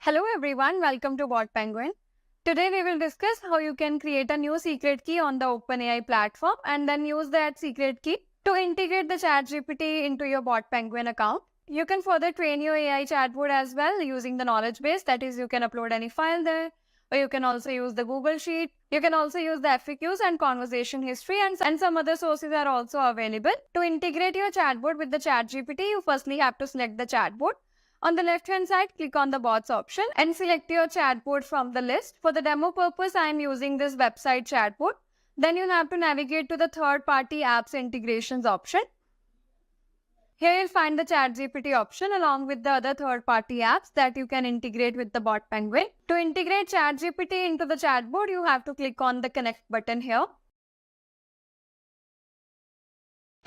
Hello everyone, welcome to BotPenguin. Today we will discuss how you can create a new secret key on the OpenAI platform and then use that secret key to integrate the ChatGPT into your BotPenguin account. You can further train your AI chatbot as well using the knowledge base, that is you can upload any file there, or you can also use the Google Sheet. You can also use the FAQs and conversation history, and some other sources are also available. To integrate your chatbot with the ChatGPT, you firstly have to select the chatbot. On the left hand side, click on the bots option and select your chatbot from the list. For the demo purpose, I am using this website chatbot. Then you have to navigate to the third party apps integrations option. Here you'll find the ChatGPT option along with the other third-party apps that you can integrate with the BotPenguin. To integrate ChatGPT into the chatbot, you have to click on the Connect button here.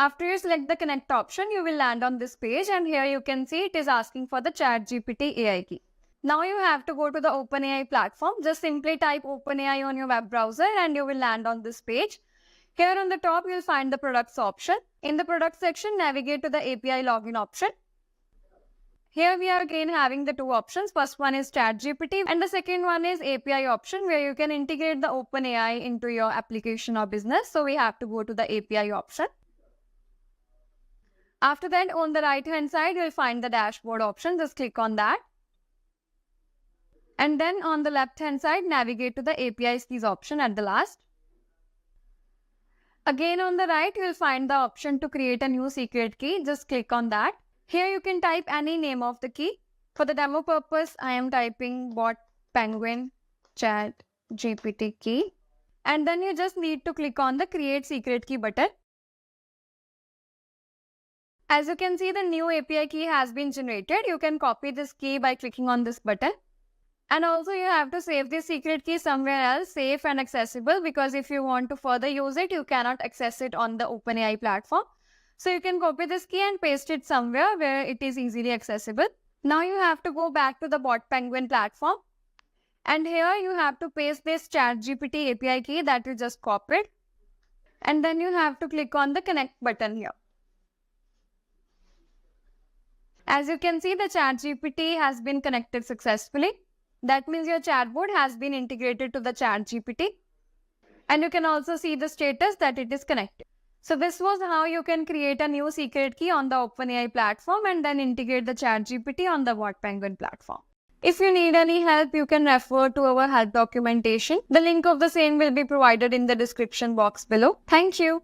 After you select the Connect option, you will land on this page and here you can see it is asking for the ChatGPT AI key. Now you have to go to the OpenAI platform. Just simply type OpenAI on your web browser and you will land on this page. Here on the top, you'll find the products option. In the product section, navigate to the API login option. Here we are again having the two options. First one is ChatGPT and the second one is API option where you can integrate the OpenAI into your application or business. So we have to go to the API option. After that, on the right hand side, you'll find the dashboard option. Just click on that. And then on the left hand side, navigate to the API keys option at the last. Again on the right, you will find the option to create a new secret key. Just click on that. Here you can type any name of the key. For the demo purpose, I am typing BotPenguin ChatGPT key. And then you just need to click on the Create Secret Key button. As you can see, the new API key has been generated. You can copy this key by clicking on this button. And also you have to save this secret key somewhere else, safe and accessible, because if you want to further use it, you cannot access it on the OpenAI platform. So you can copy this key and paste it somewhere where it is easily accessible. Now you have to go back to the BotPenguin platform. And here you have to paste this ChatGPT API key that you just copied. And then you have to click on the Connect button here. As you can see, the ChatGPT has been connected successfully. That means your chatbot has been integrated to the ChatGPT. And you can also see the status that it is connected. So this was how you can create a new secret key on the OpenAI platform and then integrate the ChatGPT on the BotPenguin platform. If you need any help, you can refer to our help documentation. The link of the same will be provided in the description box below. Thank you.